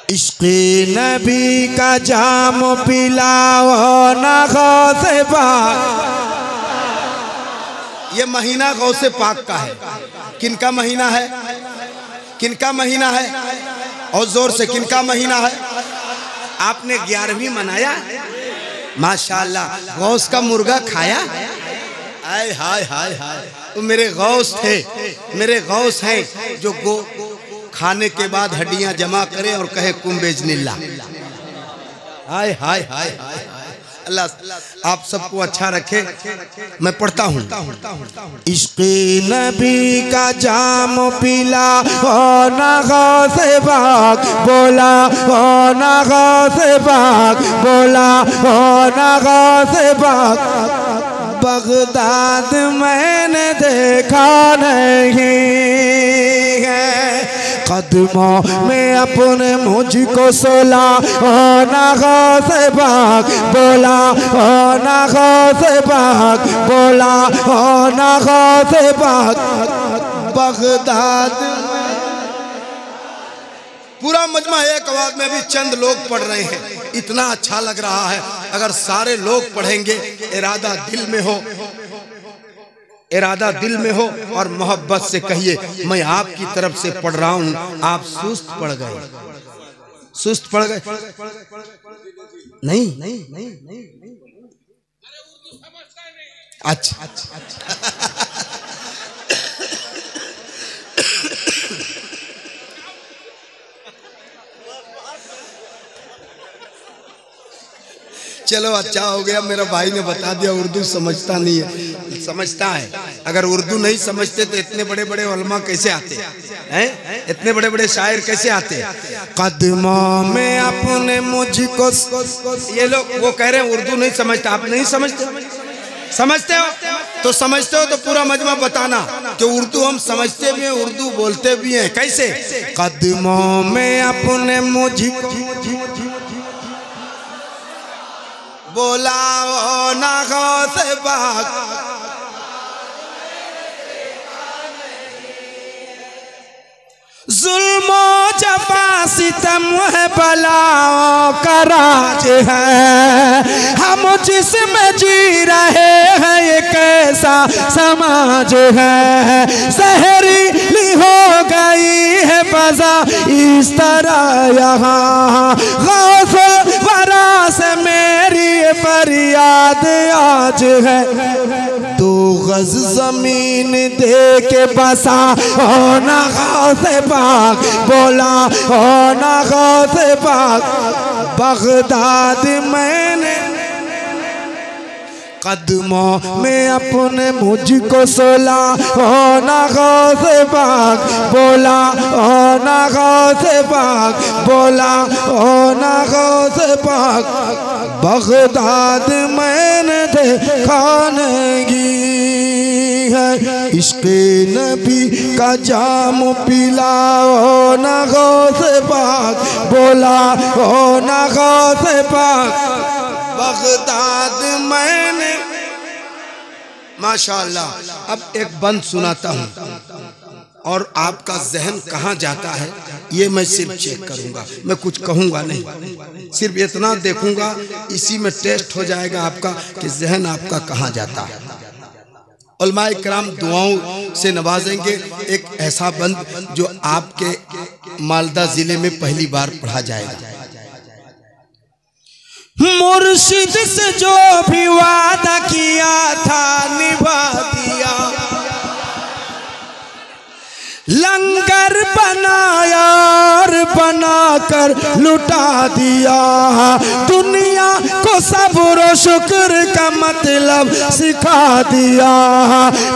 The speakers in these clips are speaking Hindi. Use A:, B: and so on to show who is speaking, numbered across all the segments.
A: इश्क़े नबी का जाम पिलाओ ना गौसे पाक। ये महीना गौसे पाक का है। किनका महीना है? किनका महीना है? और जोर से किनका महीना है? आपने 11वीं मनाया? माशाअल्लाह। गौस का मुर्गा खाया? आय हाय हाय हाय। तो मेरे गौस थे, मेरे गौस हैं जो खाने के बाद हड्डियां जमा करे और कहे कुंबेजनिल्ला। हाय हाय हाय हाय। अल्लाह आप सबको अच्छा रखे। मैं पढ़ता हूँ। इश्क़े नबी का जाम पिला ओ ना गौसे पाक, बोला ओ ना गौसे पाक, बोला ओ ना गौसे पाक। बगदाद मैंने देखा नहीं है, कदमों में अपने मुझको सोला ओ ना गौसे पाक, बोला ओ ना गौसे पाक, बोला ओ ना गौसे पाक। बगदाद पूरा मजमा एक आवाज में भी चंद लोग पढ़ रहे हैं। इतना अच्छा लग रहा है। अगर सारे लोग पढ़ेंगे, इरादा दिल में हो, इरादा दिल में हो और मोहब्बत से कहिए मैं आपकी तरफ से पढ़ रहा हूं। आप सुस्त पढ़ गए, सुस्त पढ़ गए। नहीं नहीं नहीं नहीं। अच्छा चलो अच्छा हो गया, मेरा भाई ने बता दिया। उर्दू समझता नहीं है, समझता है। अगर उर्दू नहीं समझते तो इतने बड़े बड़े उलमा कैसे आते हैं? इतने बड़े बड़े शायर कैसे आते? कदमों में अपने मुझको, ये लोग वो कह रहे हैं उर्दू नहीं समझता। आप नहीं समझते? समझते हो तो समझते हो तो पूरा मजमा बताना कि उर्दू हम समझते भी हैं, उर्दू बोलते भी हैं। कैसे? कदमों में अपने मुझको बोला ओ ना गौसे पाक, जुल्मो जफा सितम है बलाओं का राज है, हम जिसमें जी रहे हैं ये कैसा समाज है। जहरीली हो गई है फजा इस तरह यहाँ, गौस वरा से मेरी फरियाद आज है। दो गज जमीन दे के बसा ओ ना गौसे पाक, बोला ओ ना गौसे पाक। बगदाद मैंने कदमों में अपने मुझको सोला ओ ना गौसे पाक, बोला ओ ना गौसे पाक, बोला ओ ना गौसे पाक। बगदाद मैंने देखा नहीं है, इश्क़े नबी का जाम पिलाओ ना गौसे पाक, बोला ओ ना गौसे पाक। बगदाद मैंने माशाअल्लाह। अब एक बंद सुनाता हूँ और आपका जहन कहाँ जाता है ये मैं सिर्फ चेक करूँगा। मैं कुछ कहूँगा नहीं, सिर्फ इतना देखूँगा, इसी में टेस्ट हो जाएगा आपका कि जहन आपका कहाँ जाता है। उलमाए किराम दुआओं से नवाजेंगे। एक ऐसा बंद जो आपके मालदा जिले में पहली बार पढ़ा जाएगा। मुर्शिद से जो भी वादा किया था निभा दिया, लंगर बनाया और बनाकर लुटा दिया, दुनिया को सब्र शुक्र का मतलब सिखा दिया,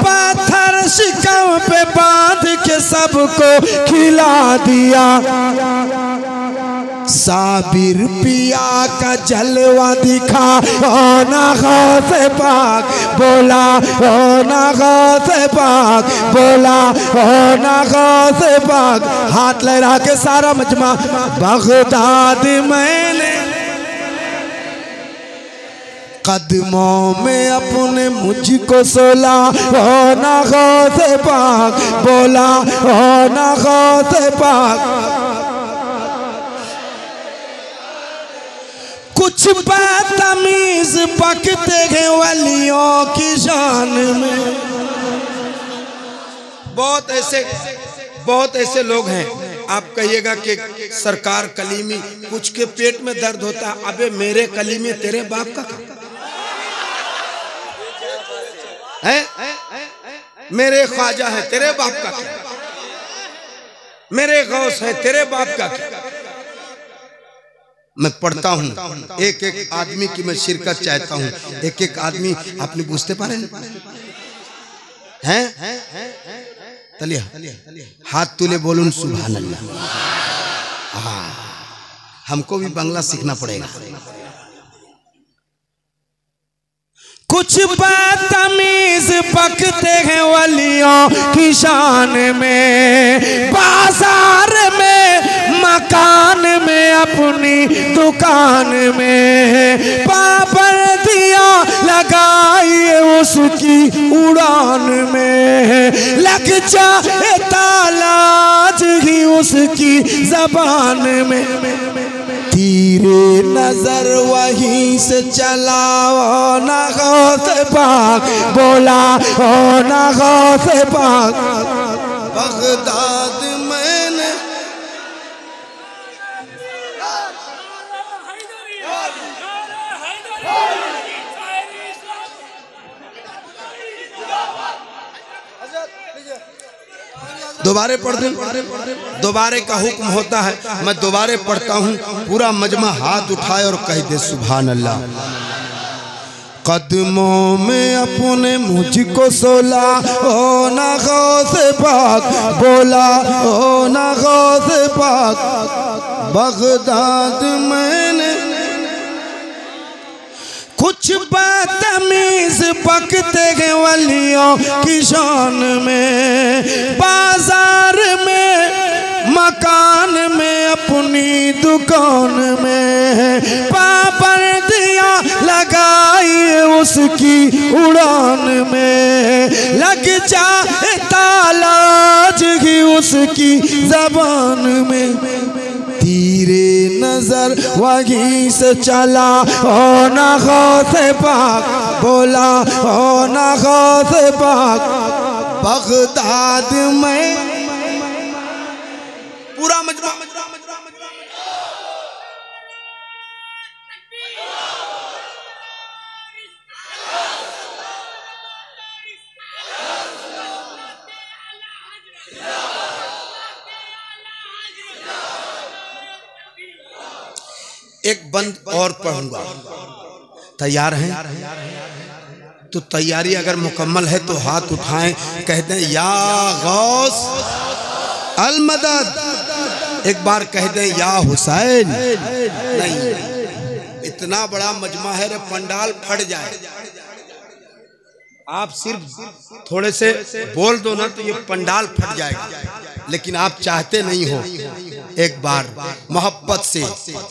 A: पत्थर शिकम पे बांध के सबको खिला दिया। साबिर पिया का जलवा दिखा ओ ना गौसे पाक, बोला ओ ना गौसे पाक, बोला ओ ना गौसे पाक। हाथ लहरा के सारा मजमा बगदाद मैंने कदमों में अपने मुझको सोला ओ ना गौसे पाक, बोला ओ ना गौसे पाक। कुछ बदतमीज बकते हैं वलियों की शान में। बहुत ऐसे लोग हैं, आप कहिएगा कि सरकार कलीमी, कुछ के पेट में दर्द होता है, अबे मेरे कलीमी तेरे बाप का है, मेरे ख्वाजा है तेरे बाप का, मेरे गौस है तेरे बाप का। मैं पढ़ता हूँ, एक एक आदमी की मैं शिरकत चाहता हूँ, एक एक आदमी अपनी पूछते पारे हैं, तलिया हाथ तुले बोलूं सुभान अल्लाह। हाँ, हमको भी बांग्ला सीखना पड़ेगा। कुछ बदतमीज बकते हैं वलियों की शान में, बाजार में, मकान में, अपनी दुकान में, पाबंदियां लगाइए उसकी उड़ान में, लग जाए तालाज ही उसकी जबान में। तीरे नजर वहीं से चलाओ ना गौसे पाक, बोला ओ ना गौसे पाक। बगदाद मैंने दोबारे पढ़ दूं, दोबारे का हुक्म होता है, मैं दोबारे पढ़ता हूँ। पूरा मजमा हाथ उठाए और कह दे सुभान अल्लाह। कदमों में अपने मुझको सोला, ओ ना गौसे पाक, बोला ओ ना गौसे पाक। बगदाद मैंने कुछ बदतमीज बकते हैं वलियों की शान में, बाजार में, मकान में, अपनी दुकान में, पाबंदियां लगाई उसकी उड़ान में, लग जाए तालाज ही उसकी जबान में। तीरे नजर वहीं से चला, ओ ना गौसे पाक, बोला ओ ना गौसे पाक। बगदाद में पूरा मजमा एक बंद और पढ़ूंगा, तैयार हैं? तो तैयारी अगर मुकम्मल है तो हाथ उठाएं, कहते हैं या गौस अल मदद। एक बार कह दें या हुसैन। नहीं, इतना बड़ा मजमा है रे, पंडाल फट जाए। आप सिर्फ थोड़े से बोल दो ना तो ये पंडाल फट जाएगा, लेकिन आप चाहते नहीं हो। एक बार मोहब्बत से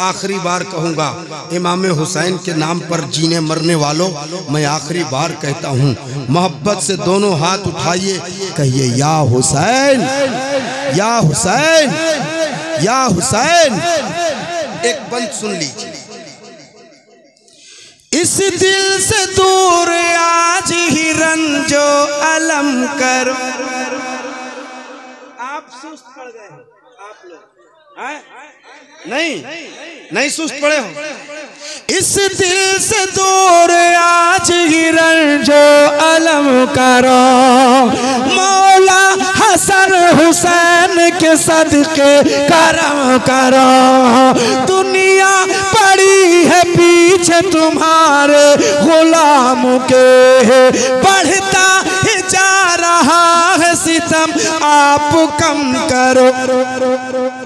A: आखिरी बार कहूँगा, इमाम हुसैन के नाम पर जीने मरने वालों, मैं आखिरी बार कहता हूँ, मोहब्बत से दोनों हाथ उठाइए, कहिए या हुसैन, या हुसैन, या हुसैन। एक बंद सुन लीजिए। इस दिल से दूर आज ही रंजो अलम करो। आप सुस्त पड़ गए हो, आप लोग नहीं सुस्त पड़े हो। इस दिल से दूर आज ही रंजो अलम करो, मौला हसन हुसैन के सदके करम करो। दुनिया पड़ी है पीछे तुम्हारे गुलाम के, बढ़ता ही जा रहा है सितम, आप कम करो।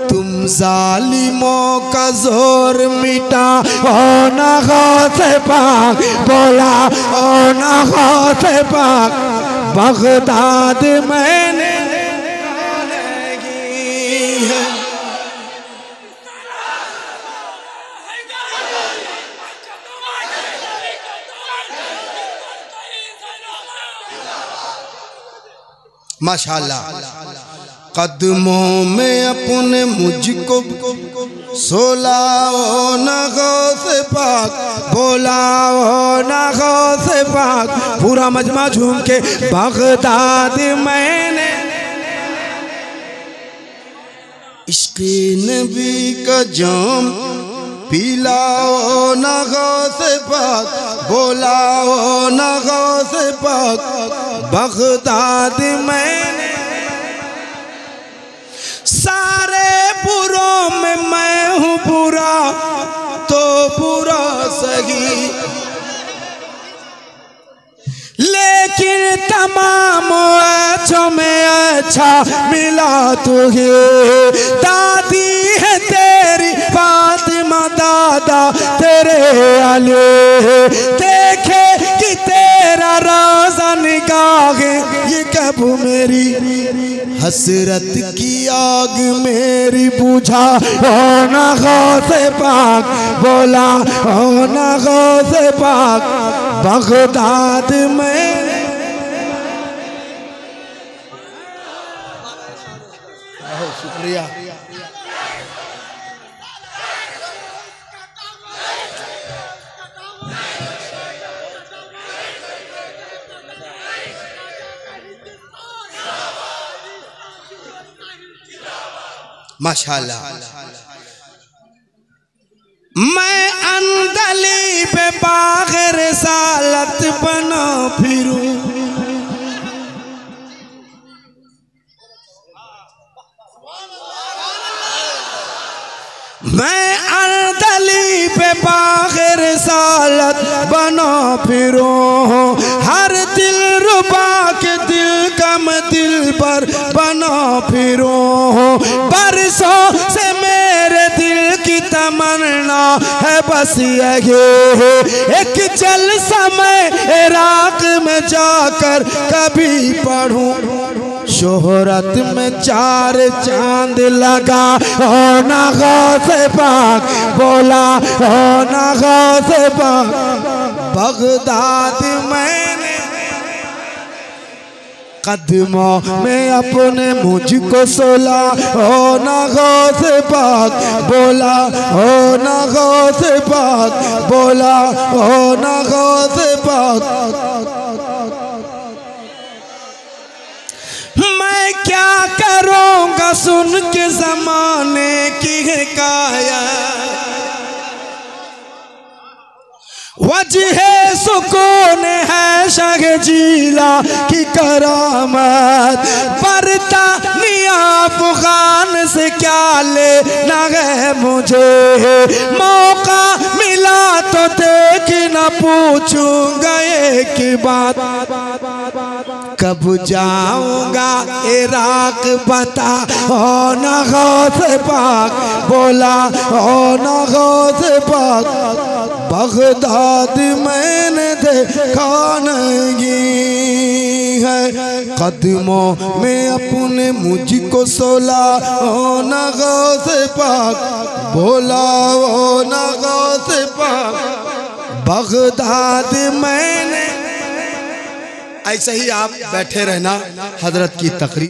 A: तुम जालिमों का जोर मिटा, ओ ना गौसे पाक, बोला ओ ना गौसे पाक। बगदाद मैंने माशाल्लाह। कदमों में अपने मुझको सोला ओ न गौसे पाक, बोला ओ न गौसे पाक। पूरा मजमा झूम के बगदाद मैंने इश्क़े नबी का जाम पिलाओ न गौसे पाक, बोला ओ न गौसे पाक। बगदाद मैंने सारे बुरों में मैं हूँ बुरा तो बुरा सही, लेकिन तमाम अच्छों में अच्छा मिला तुझे। दादी है तेरी फातिमा, दादा तेरे अली, देखे कि तेरा रोज़ा निगाह ये कब मेरी हसरत की आग मेरी बुझा। ओ न गौसे पाक, बोला ओ न गौसे पाक। बगदाद में शुक्रिया। माशाअल्लाह। मैं अंदली पे बाग़ रिसालत बना फिरूं, मैं अंदली पे बाग़ रिसालत बना फिरूं। हर दिल रुबा के दिल कम दिल पर बना फिरूं। बरसों से मेरे दिल की तमन्ना है बस यही, एक जलसा मैं इराक में जाकर कभी पढ़ूं। शोहरत में चार चांद लगा ओ न गौसे पाक, बोला ओ न गौसे पाक। बगदाद मैंने कदमों में अपने मुझको सोला ओ न गौसे पाक, बोला ओ न गौसे पाक, बोला ओ न गौसे पाक। मैं क्या करूँगा सुन के ज़माने की हिकायत, वजह सुकून है शाह जीला की करामत। बरतानिया अफ़गान से क्या लेना है मुझे, मौका मिला तो देख न पूछूंगा एक बात। कब जाऊंगा इराक बता ओ न गौसे पाक, बोला ओ न गौसे पाक। बगदाद मैंने देखा नहीं है, कदमों में अपने मुझको सोला ओ न गौसे पाक, बोला ओ न गौसे पाक। बगदाद मैंने। ऐसे ही आप बैठे रहना, हजरत की तकरीर।